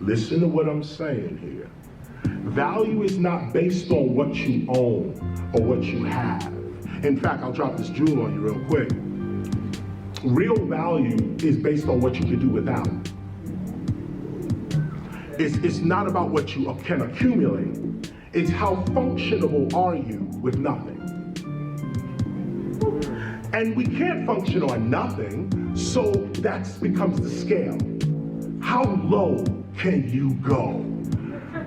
Listen to what I'm saying here. Value is not based on what you own or what you have. In fact, I'll drop this jewel on you real quick. Real value is based on what you can do without. It's not about what you can accumulate. It's how functionable are you with nothing. And we can't function on nothing, so that becomes the scale. How low can you go?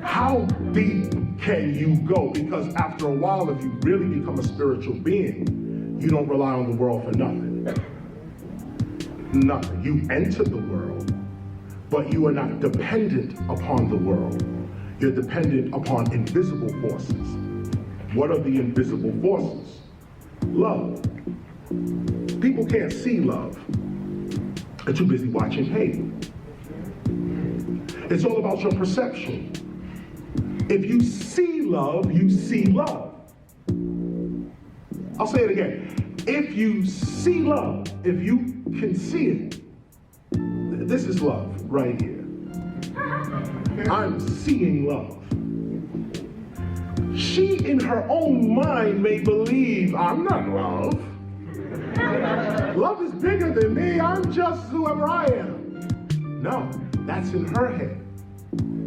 How deep can you go? Because after a while, if you really become a spiritual being, you don't rely on the world for nothing. Nothing. You enter the world, but you are not dependent upon the world. You're dependent upon invisible forces. What are the invisible forces? Love. People can't see love. They're too busy watching hate. It's all about your perception. If you see love, you see love. I'll say it again. If you see love, if you can see it, this is love right here. I'm seeing love. She in her own mind may believe I'm not love. Love is bigger than me. I'm just whoever I am. No, that's in her head.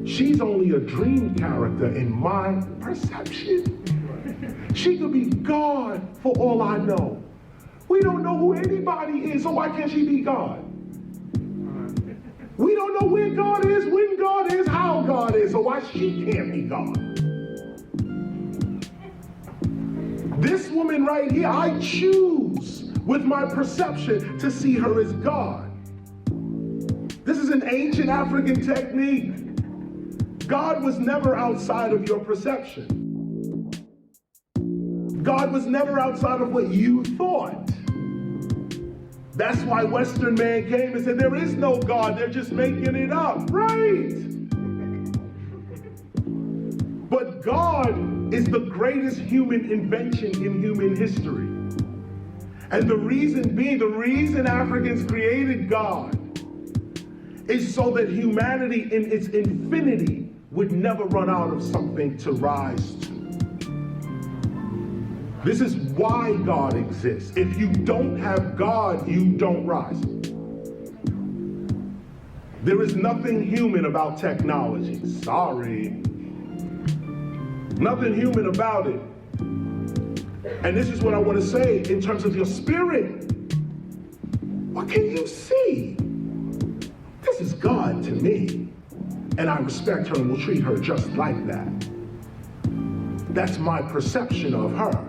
She's only a dream character in my perception. She could be God for all I know. We don't know who anybody is, so why can't she be God? We don't know where God is, when God is, how God is, so why she can't be God? This woman right here, I choose with my perception to see her as God. This is an ancient African technique. God was never outside of your perception. God was never outside of what you thought. That's why Western man came and said, there is no God, they're just making it up. Right. But God is the greatest human invention in human history. And the reason being, the reason Africans created God is so that humanity in its infinity would never run out of something to rise to. This is why God exists. If you don't have God, you don't rise. There is nothing human about technology. Sorry. Nothing human about it. And this is what I want to say in terms of your spirit. What can you see? This is God to me. And I respect her and will treat her just like that. That's my perception of her.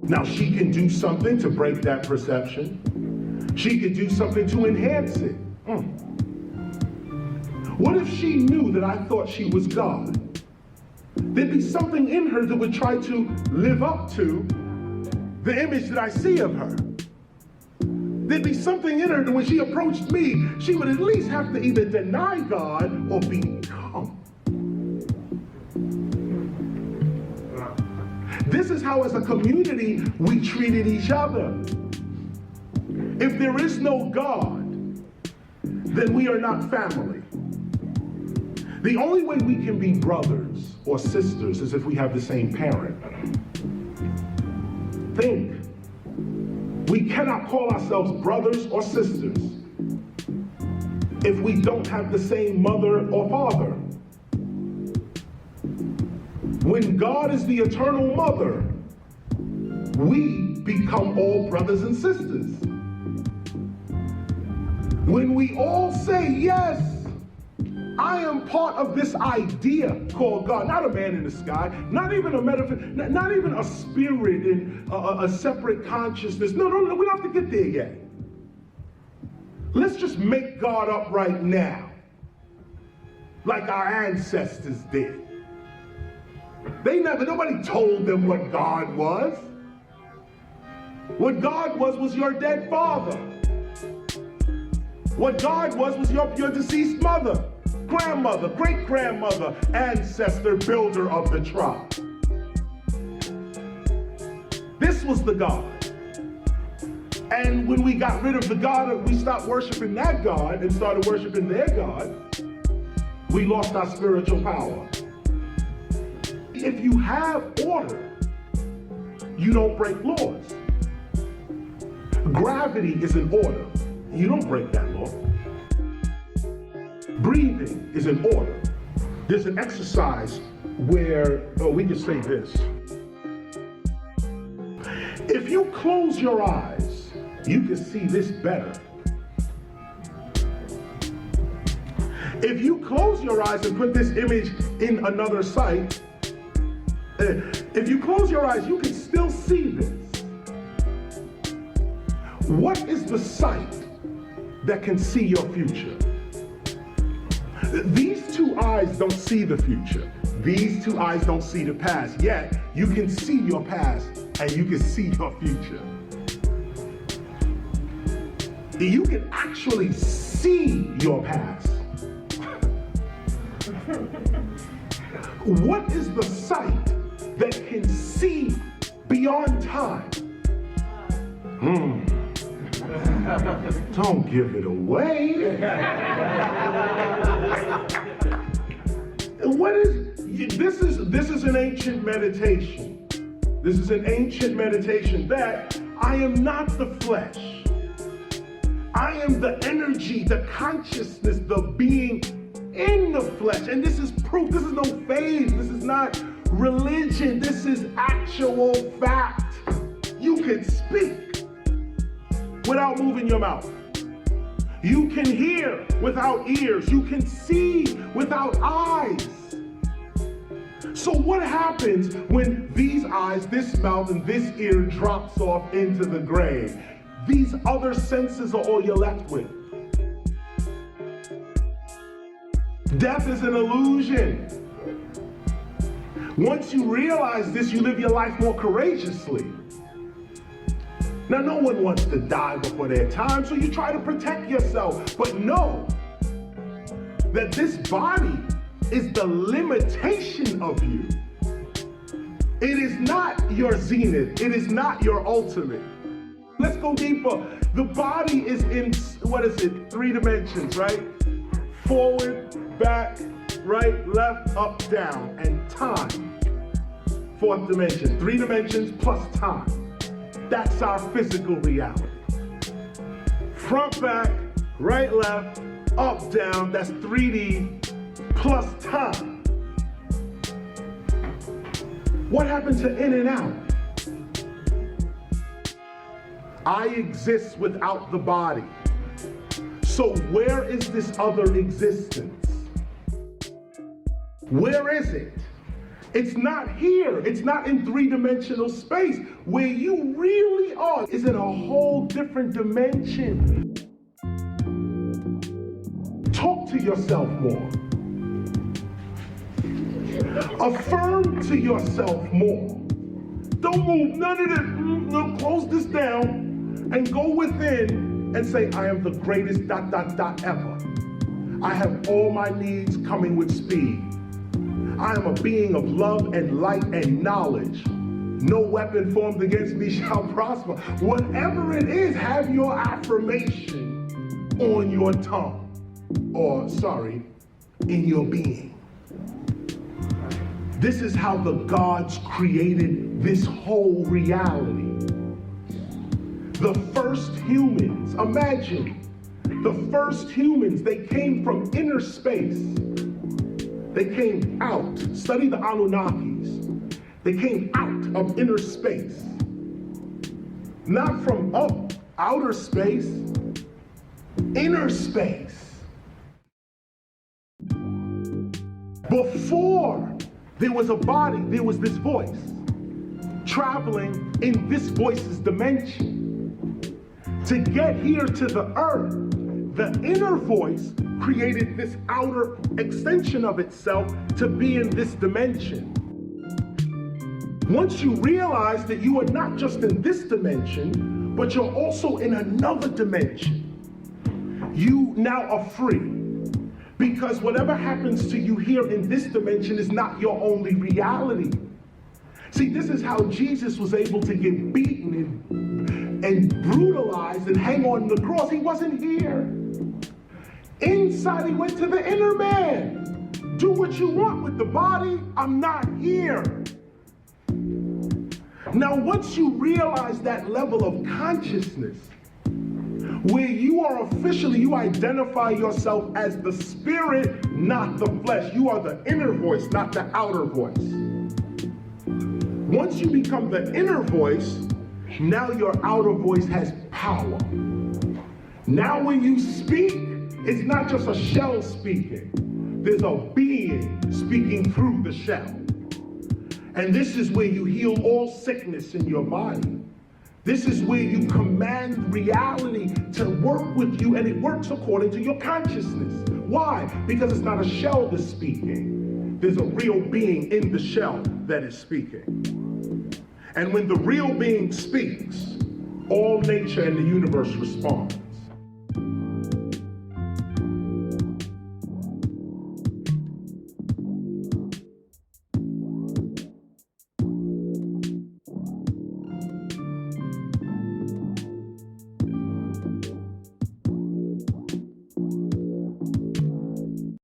Now she can do something to break that perception. She could do something to enhance it. What if she knew that I thought she was God? There'd be something in her that would try to live up to the image that I see of her. There'd be something in her that when she approached me, she would at least have to either deny God or become. This is how, as a community, we treated each other. If there is no God, then we are not family. The only way we can be brothers or sisters is if we have the same parent. Think. We cannot call ourselves brothers or sisters if we don't have the same mother or father. When God is the eternal mother, we become all brothers and sisters. When we all say, yes, I am part of this idea called God, not a man in the sky, not even a metaphor, not even a spirit in a separate consciousness. No, we don't have to get there yet. Let's just make God up right now, like our ancestors did. Nobody told them what God was. What God was your dead father. What God was your deceased mother, grandmother, great-grandmother, ancestor, builder of the tribe. This was the God. And when we got rid of the God, we stopped worshiping that God and started worshiping their God. we lost our spiritual power. If you have order, you don't break laws. Gravity is an order. You don't break that law. Breathing is an order. There's an exercise where, we can say this. If you close your eyes, you can see this better. If you close your eyes and put this image in another sight, if you close your eyes, you can still see this. What is the sight that can see your future? These two eyes don't see the future. These two eyes don't see the past. Yet, you can see your past and you can see your future. You can actually see your past. What is the sight that can see beyond time? Don't give it away. This is an ancient meditation. This is an ancient meditation that I am not the flesh. I am the energy, the consciousness, the being in the flesh. And this is proof. This is no faith. This is not religion. This is actual fact. You can speak without moving your mouth. You can hear without ears. You can see without eyes. So what happens when these eyes, this mouth, and this ear drops off into the grave? These other senses are all you're left with. Death is an illusion. Once you realize this, you live your life more courageously. Now, no one wants to die before their time, so you try to protect yourself. But know that this body is the limitation of you. It is not your zenith. It is not your ultimate. Let's go deeper. The body is in, 3 dimensions, right? Forward, back, right, left, up, down, and time. 4th dimension. 3 dimensions plus time. That's our physical reality. Front, back, right, left, up, down, that's 3D plus time. What happened to in and out? I exist without the body. So where is this other existence? Where is it? It's not here. It's not in 3-dimensional space. Where you really are is in a whole different dimension. Talk to yourself more. Affirm to yourself more. Don't move none of this. No, close this down and go within and say, I am the greatest ... ever. I have all my needs coming with speed. I am a being of love and light and knowledge. No weapon formed against me shall prosper. Whatever it is, have your affirmation on your tongue. In your being. This is how the gods created this whole reality. The first humans, imagine, the first humans, they came from inner space. They came out. Study the Anunnakis. They came out of inner space. Not from outer space, inner space. Before there was a body, there was this voice traveling in this voice's dimension. To get here to the earth, the inner voice created this outer extension of itself to be in this dimension. Once you realize that you are not just in this dimension, but you're also in another dimension, you now are free. Because whatever happens to you here in this dimension is not your only reality. See, this is how Jesus was able to get beaten and brutalized and hang on the cross. He wasn't here. Inside, he went to the inner man. Do what you want with the body. I'm not here. Now, once you realize that level of consciousness, where you are officially, you identify yourself as the spirit, not the flesh. You are the inner voice, not the outer voice. Once you become the inner voice, now your outer voice has power. Now when you speak, it's not just a shell speaking. There's a being speaking through the shell. And this is where you heal all sickness in your body. This is where you command reality to work with you, and it works according to your consciousness. Why? Because it's not a shell that's speaking. There's a real being in the shell that is speaking. And when the real being speaks, all nature and the universe respond.